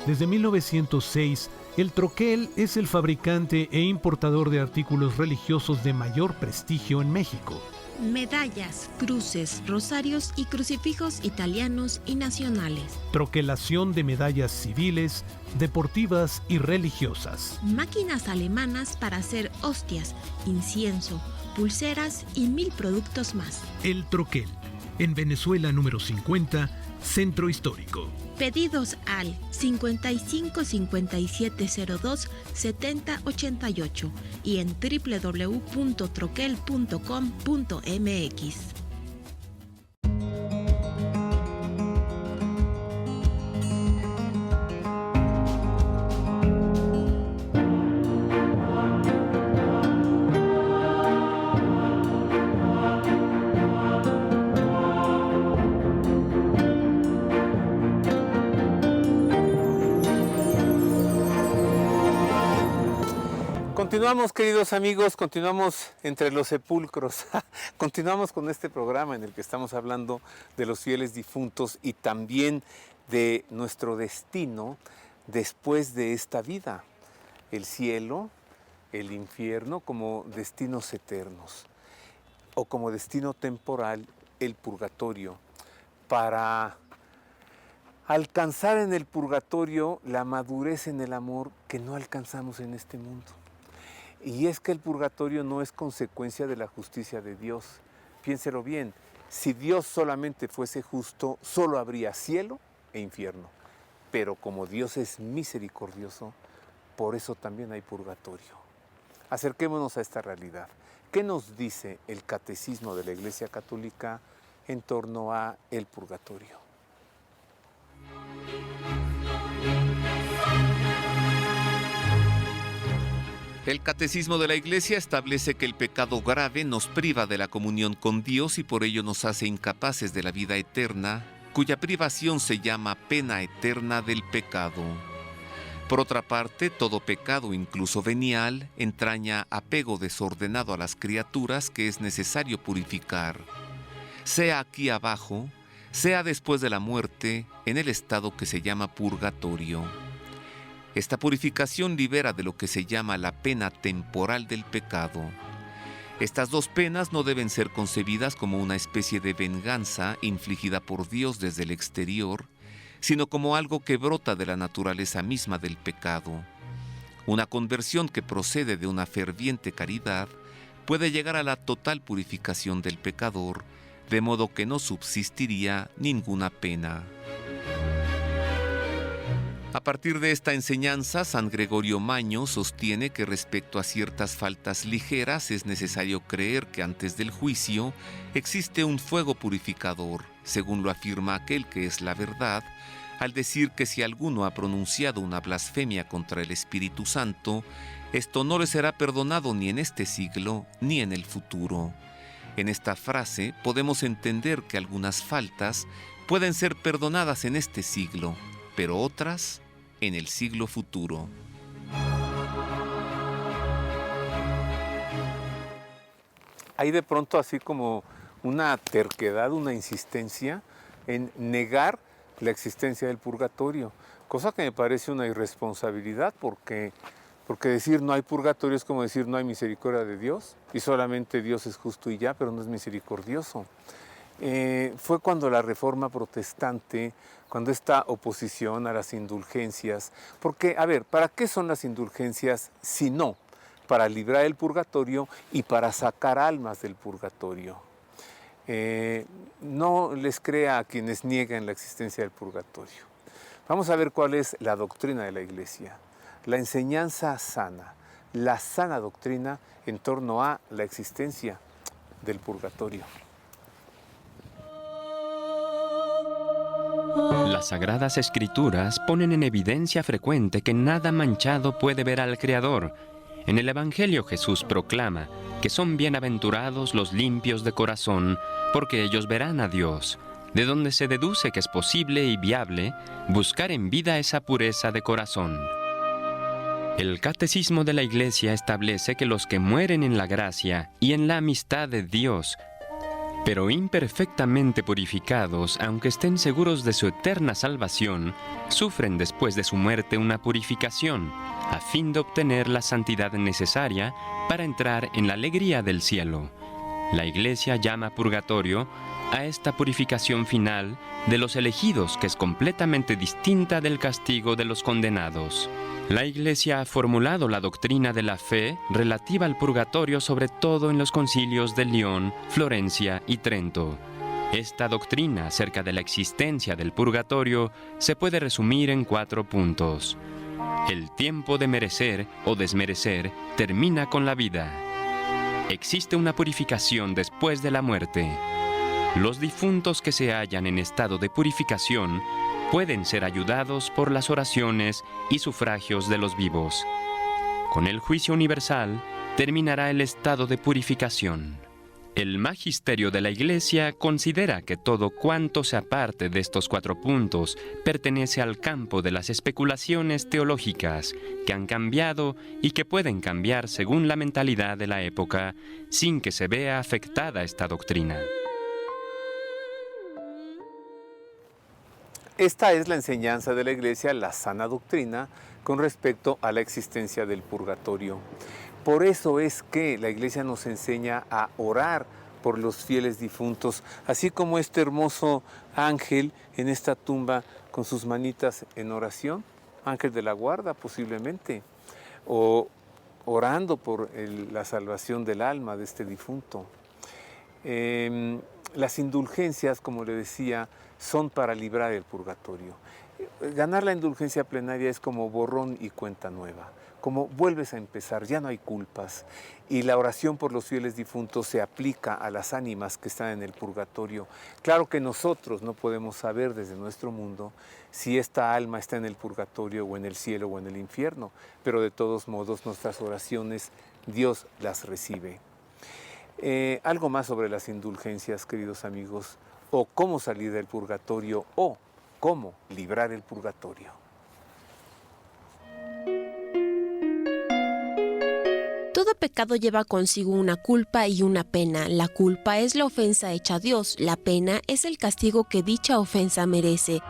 Desde 1906, el Troquel es el fabricante e importador de artículos religiosos de mayor prestigio en México. Medallas, cruces, rosarios y crucifijos italianos y nacionales. Troquelación de medallas civiles, deportivas y religiosas. Máquinas alemanas para hacer hostias, incienso, pulseras y 1000 productos más. El Troquel, en Venezuela número 50, Centro Histórico. Pedidos al 55 5702 7088 y en www.troquel.com.mx. Continuamos, queridos amigos, continuamos entre los sepulcros, continuamos con este programa en el que estamos hablando de los fieles difuntos y también de nuestro destino después de esta vida, el cielo, el infierno como destinos eternos o como destino temporal, el purgatorio, para alcanzar en el purgatorio la madurez en el amor que no alcanzamos en este mundo. Y es que el purgatorio no es consecuencia de la justicia de Dios. Piénselo bien, si Dios solamente fuese justo, solo habría cielo e infierno. Pero como Dios es misericordioso, por eso también hay purgatorio. Acerquémonos a esta realidad. ¿Qué nos dice el Catecismo de la Iglesia Católica en torno a el purgatorio? El Catecismo de la Iglesia establece que el pecado grave nos priva de la comunión con Dios y por ello nos hace incapaces de la vida eterna, cuya privación se llama pena eterna del pecado. Por otra parte, todo pecado, incluso venial, entraña apego desordenado a las criaturas que es necesario purificar, sea aquí abajo, sea después de la muerte, en el estado que se llama purgatorio. Esta purificación libera de lo que se llama la pena temporal del pecado. Estas dos penas no deben ser concebidas como una especie de venganza infligida por Dios desde el exterior, sino como algo que brota de la naturaleza misma del pecado. Una conversión que procede de una ferviente caridad puede llegar a la total purificación del pecador, de modo que no subsistiría ninguna pena. A partir de esta enseñanza, San Gregorio Magno sostiene que respecto a ciertas faltas ligeras es necesario creer que antes del juicio existe un fuego purificador, según lo afirma aquel que es la verdad, al decir que si alguno ha pronunciado una blasfemia contra el Espíritu Santo, esto no le será perdonado ni en este siglo ni en el futuro. En esta frase podemos entender que algunas faltas pueden ser perdonadas en este siglo, pero otras en el siglo futuro. Hay de pronto así como una terquedad, una insistencia en negar la existencia del purgatorio, cosa que me parece una irresponsabilidad porque decir no hay purgatorio es como decir no hay misericordia de Dios y solamente Dios es justo y ya, pero no es misericordioso. Fue cuando la Reforma Protestante, cuando esta oposición a las indulgencias, porque, a ver, ¿para qué son las indulgencias si no para librar el purgatorio y para sacar almas del purgatorio? No les crea a quienes niegan la existencia del purgatorio. Vamos a ver cuál es la doctrina de la Iglesia, la enseñanza sana, la sana doctrina en torno a la existencia del purgatorio. Las Sagradas Escrituras ponen en evidencia frecuente que nada manchado puede ver al Creador. En el Evangelio Jesús proclama que son bienaventurados los limpios de corazón, porque ellos verán a Dios, de donde se deduce que es posible y viable buscar en vida esa pureza de corazón. El Catecismo de la Iglesia establece que los que mueren en la gracia y en la amistad de Dios Pero imperfectamente purificados, aunque estén seguros de su eterna salvación, sufren después de su muerte una purificación, a fin de obtener la santidad necesaria para entrar en la alegría del cielo. La Iglesia llama purgatorio a esta purificación final de los elegidos, que es completamente distinta del castigo de los condenados. La Iglesia ha formulado la doctrina de la fe relativa al purgatorio sobre todo en los concilios de León, Florencia y Trento. Esta doctrina acerca de la existencia del purgatorio se puede resumir en 4 puntos. El tiempo de merecer o desmerecer termina con la vida. Existe una purificación después de la muerte. Los difuntos que se hallan en estado de purificación pueden ser ayudados por las oraciones y sufragios de los vivos. Con el juicio universal terminará el estado de purificación. El magisterio de la Iglesia considera que todo cuanto se aparte de estos 4 puntos pertenece al campo de las especulaciones teológicas que han cambiado y que pueden cambiar según la mentalidad de la época sin que se vea afectada esta doctrina. Esta es la enseñanza de la Iglesia, la sana doctrina, con respecto a la existencia del purgatorio. Por eso es que la Iglesia nos enseña a orar por los fieles difuntos, así como este hermoso ángel en esta tumba con sus manitas en oración, ángel de la guarda posiblemente, o orando por la salvación del alma de este difunto. Las indulgencias, como le decía, son para librar el purgatorio. Ganar la indulgencia plenaria es como borrón y cuenta nueva, como vuelves a empezar, ya no hay culpas. Y la oración por los fieles difuntos se aplica a las ánimas que están en el purgatorio. Claro que nosotros no podemos saber desde nuestro mundo si esta alma está en el purgatorio o en el cielo o en el infierno, pero de todos modos nuestras oraciones Dios las recibe. Algo más sobre las indulgencias, queridos amigos, o cómo salir del purgatorio, o cómo librar el purgatorio. Todo pecado lleva consigo una culpa y una pena. La culpa es la ofensa hecha a Dios, la pena es el castigo que dicha ofensa merece.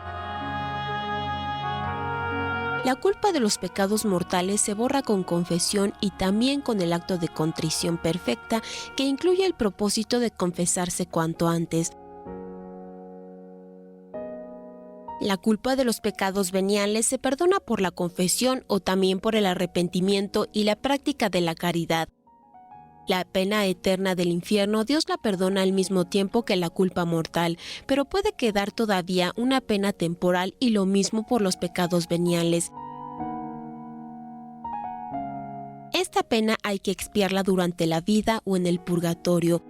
La culpa de los pecados mortales se borra con confesión y también con el acto de contrición perfecta, que incluye el propósito de confesarse cuanto antes. La culpa de los pecados veniales se perdona por la confesión o también por el arrepentimiento y la práctica de la caridad. La pena eterna del infierno Dios la perdona al mismo tiempo que la culpa mortal, pero puede quedar todavía una pena temporal y lo mismo por los pecados veniales. Esta pena hay que expiarla durante la vida o en el purgatorio.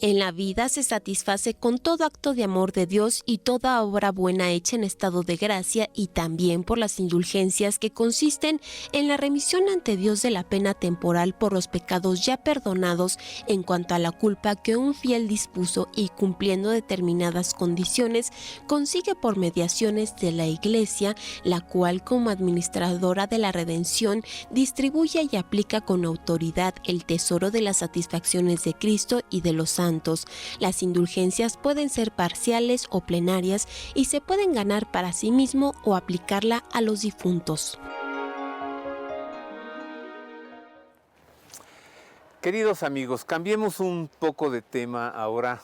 En la vida se satisface con todo acto de amor de Dios y toda obra buena hecha en estado de gracia, y también por las indulgencias que consisten en la remisión ante Dios de la pena temporal por los pecados ya perdonados en cuanto a la culpa que un fiel dispuso y cumpliendo determinadas condiciones consigue por mediaciones de la Iglesia, la cual como administradora de la redención distribuye y aplica con autoridad el tesoro de las satisfacciones de Cristo y de los santos. Las indulgencias pueden ser parciales o plenarias y se pueden ganar para sí mismo o aplicarla a los difuntos. Queridos amigos, cambiemos un poco de tema ahora,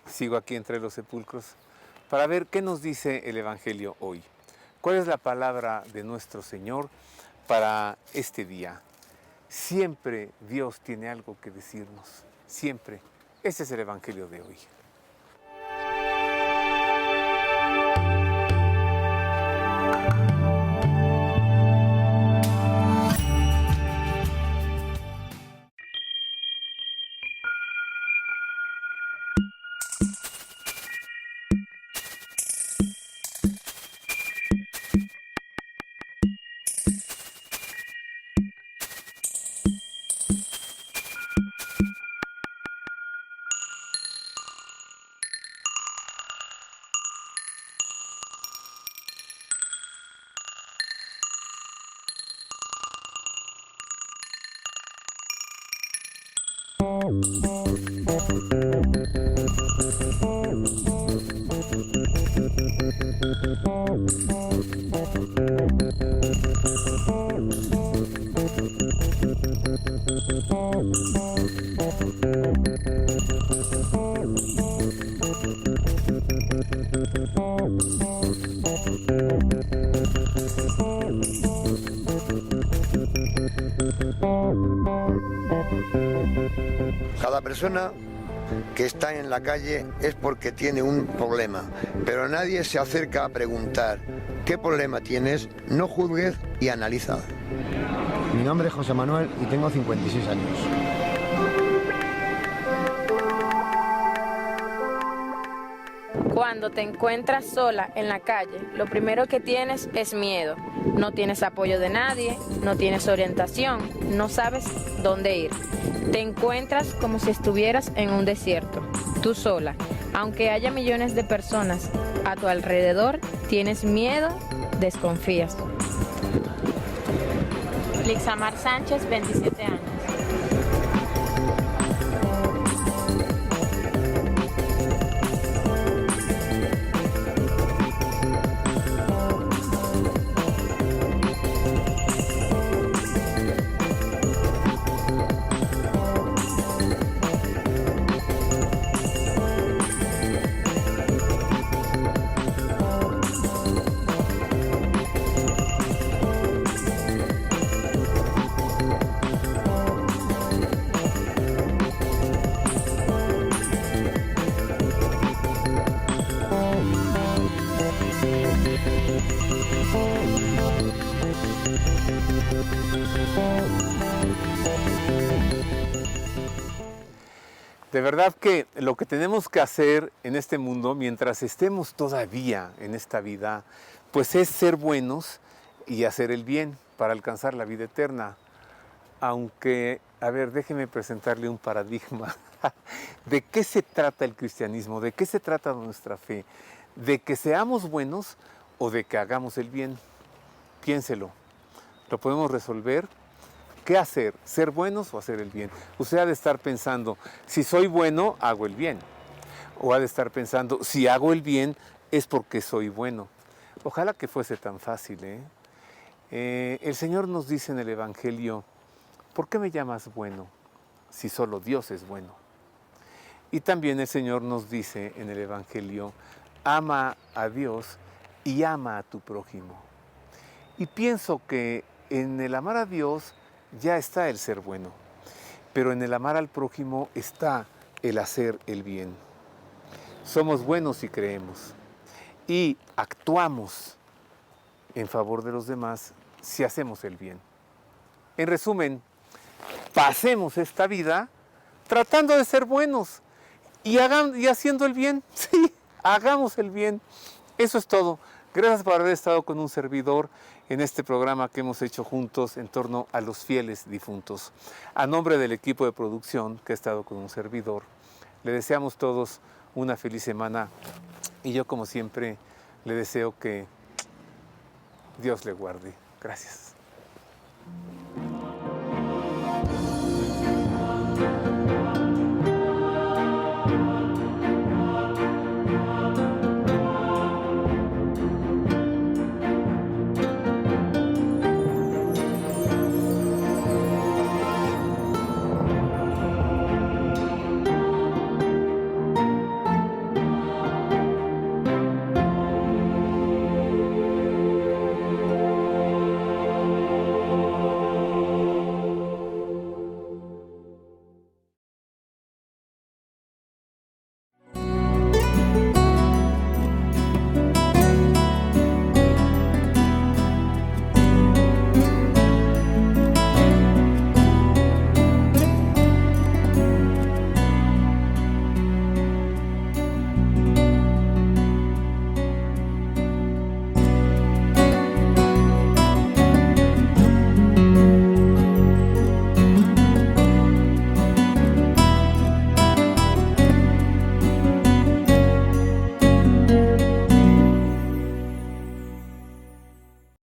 sigo aquí entre los sepulcros, para ver qué nos dice el Evangelio hoy. ¿Cuál es la palabra de nuestro Señor para este día? Siempre Dios tiene algo que decirnos, siempre. Este es el Evangelio de hoy. Cada persona que está en la calle es porque tiene un problema, pero nadie se acerca a preguntar qué problema tienes, no juzgues y analiza. Mi nombre es José Manuel y tengo 56 años. Cuando te encuentras sola en la calle, lo primero que tienes es miedo. No tienes apoyo de nadie, no tienes orientación, no sabes dónde ir. Te encuentras como si estuvieras en un desierto, tú sola. Aunque haya millones de personas a tu alrededor, tienes miedo, desconfías. Lixamar Sánchez, 27 años. De verdad que lo que tenemos que hacer en este mundo, mientras estemos todavía en esta vida, pues es ser buenos y hacer el bien para alcanzar la vida eterna. Aunque, a ver, déjeme presentarle un paradigma. ¿De qué se trata el cristianismo? ¿De qué se trata nuestra fe? ¿De que seamos buenos o de que hagamos el bien? Piénselo. ¿Lo podemos resolver? ¿Qué hacer? ¿Ser buenos o hacer el bien? Usted ha de estar pensando, si soy bueno, hago el bien. O ha de estar pensando, si hago el bien, es porque soy bueno. Ojalá que fuese tan fácil, ¿eh? El Señor nos dice en el Evangelio, ¿por qué me llamas bueno si solo Dios es bueno? Y también el Señor nos dice en el Evangelio, ama a Dios y ama a tu prójimo. Y pienso que en el amar a Dios ya está el ser bueno, pero en el amar al prójimo está el hacer el bien. Somos buenos si creemos y actuamos en favor de los demás si hacemos el bien. En resumen, pasemos esta vida tratando de ser buenos y haciendo el bien. Sí, hagamos el bien. Eso es todo. Gracias por haber estado con un servidor en este programa que hemos hecho juntos en torno a los fieles difuntos. A nombre del equipo de producción que ha estado con un servidor, le deseamos todos una feliz semana y yo, como siempre, le deseo que Dios le guarde. Gracias.